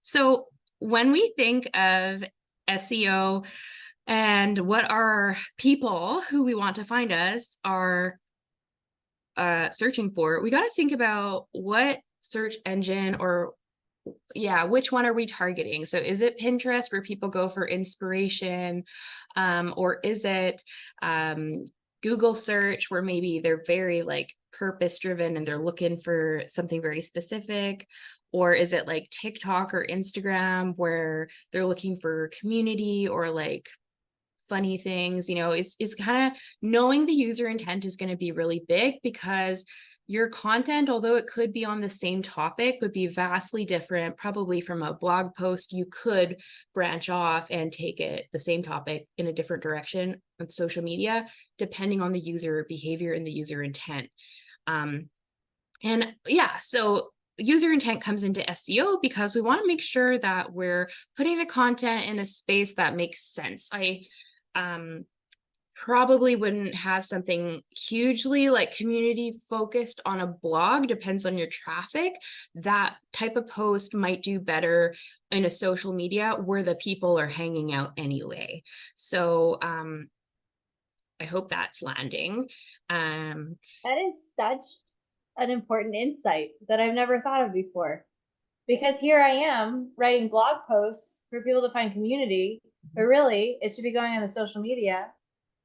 So when we think of SEO and what our people who we want to find us are searching for, we got to think about what search engine or which one are we targeting? So is it Pinterest where people go for inspiration? Or is it Google search where maybe they're very like purpose driven and they're looking for something very specific? Or is it like TikTok or Instagram where they're looking for community or like funny things? It's kind of knowing the user intent is going to be really big, because your content, although it could be on the same topic, would be vastly different. Probably from a blog post, you could branch off and take it, the same topic, in a different direction on social media, depending on the user behavior and the user intent. So user intent comes into SEO because we want to make sure that we're putting the content in a space that makes sense. I probably wouldn't have something hugely like community focused on a blog. Depends on your traffic. That type of post might do better in a social media where the people are hanging out anyway. So I hope that's landing. That is such an important insight that I've never thought of before. Because here I am writing blog posts for people to find community, but really it should be going on the social media.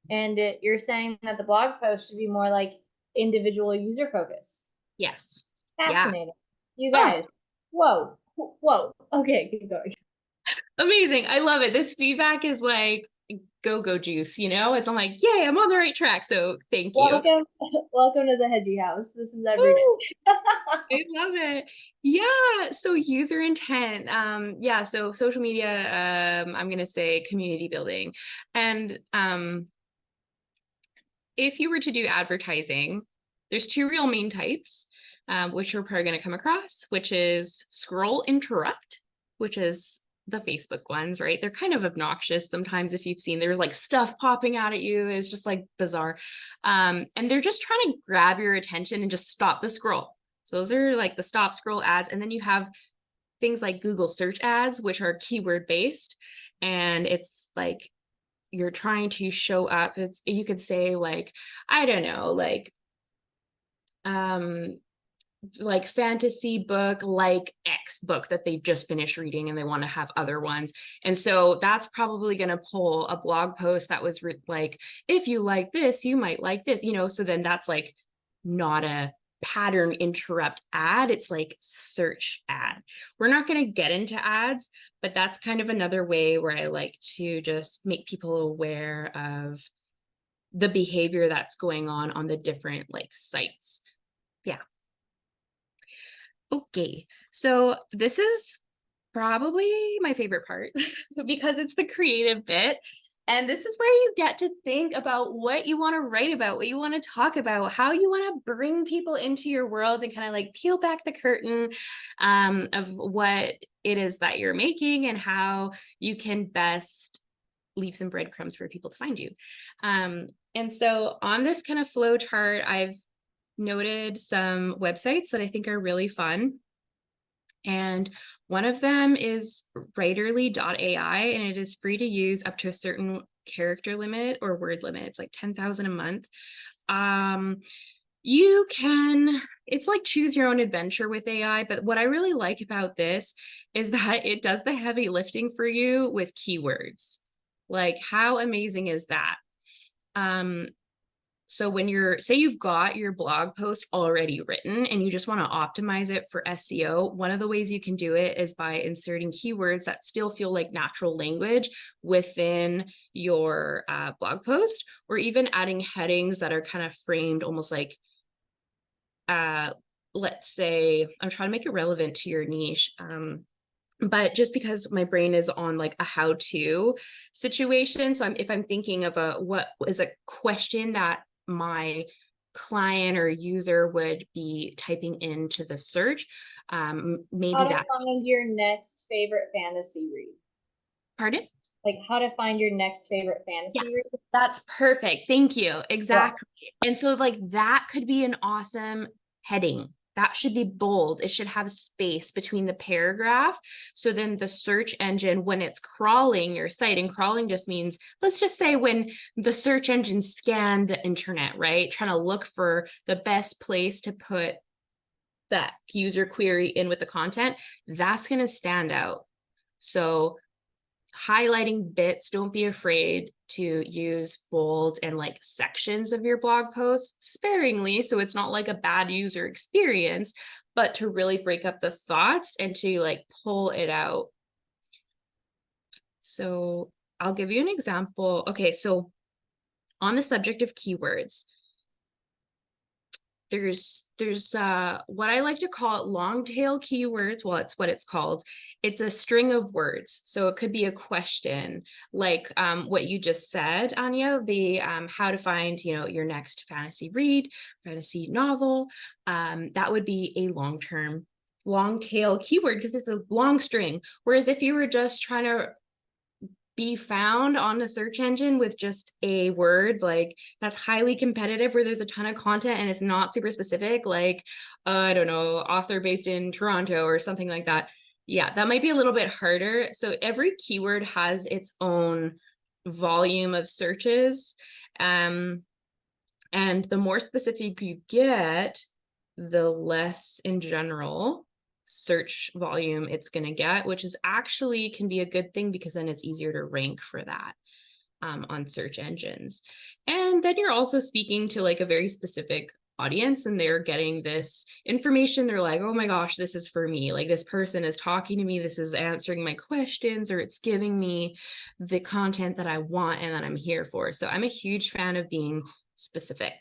And you're saying that the blog post should be more like individual user focused. Yes. Yeah. Fascinating. You Oh, guys, whoa, whoa. Okay, keep going. amazing. I love it. This feedback is like go juice, I'm like, yay, I'm on the right track. So thank you. Welcome, welcome to the Hedgie House. This is every day. Woo! I love it. Yeah. So user intent. So social media, I'm gonna say community building. And if you were to do advertising, there's two real main types, which you're probably gonna come across, which is scroll interrupt, which is the Facebook ones, right? They're kind of obnoxious sometimes. If you've seen, there's like stuff popping out at you. It's just like bizarre. And they're just trying to grab your attention and just stop the scroll. So those are like the stop scroll ads. And then you have things like Google search ads, which are keyword based. And it's like you're trying to show up. You could say like, I don't know, like fantasy book, like X book that they've just finished reading and they want to have other ones. And so that's probably going to pull a blog post that was like, if you like this, you might like this, so then that's like not a pattern interrupt ad. It's like search ad. We're not going to get into ads, but that's kind of another way where I like to just make people aware of the behavior that's going on the different like sites. Yeah. Okay, so this is probably my favorite part because it's the creative bit. And this is where you get to think about what you want to write about, what you want to talk about, how you want to bring people into your world and kind of like peel back the curtain of what it is that you're making and how you can best leave some breadcrumbs for people to find you. And so on this kind of flow chart, I've noted some websites that I think are really fun. And one of them is writerly.ai, and it is free to use up to a certain character limit or word limit. It's like 10,000 a month. It's like choose your own adventure with AI. But what I really like about this is that it does the heavy lifting for you with keywords. Like, how amazing is that? So when say you've got your blog post already written and you just want to optimize it for SEO, one of the ways you can do it is by inserting keywords that still feel like natural language within your blog post, or even adding headings that are kind of framed almost like, let's say, I'm trying to make it relevant to your niche. But just because my brain is on like a how-to situation. So if I'm thinking of what is a question that my client or user would be typing into the search, maybe How to that. find your next favorite fantasy read. Pardon? Like how to find your next favorite fantasy Yes, read. that's perfect. Thank you. Yeah. Exactly. And so like that could be an awesome heading that should be bold. It should have space between the paragraph. So then the search engine, when it's crawling your site, and crawling just means, let's just say when the search engine scanned the internet, right? Trying to look for the best place to put that user query in with the content, that's going to stand out. So highlighting bits, don't be afraid to use bold and like sections of your blog posts sparingly, so it's not like a bad user experience, but to really break up the thoughts and to like pull it out. So I'll give you an example. Okay, so on the subject of keywords, there's what I like to call it long tail keywords. Well, it's what it's called. It's a string of words. So it could be a question, like what you just said, Anya, the how to find, you know, your next fantasy read, fantasy novel. That would be a long tail keyword because it's a long string. Whereas if you were just trying to be found on a search engine with just a word, like that's highly competitive, where there's a ton of content and it's not super specific, like I don't know, author based in Toronto or something like that. Yeah, that might be a little bit harder. So every keyword has its own volume of searches. And the more specific you get, the less in general search volume it's going to get, which is actually can be a good thing because then it's easier to rank for that on search engines. And then you're also speaking to like a very specific audience and they're getting this information. They're like, oh my gosh, this is for me. Like this person is talking to me. This is answering my questions, or it's giving me the content that I want and that I'm here for. So I'm a huge fan of being specific.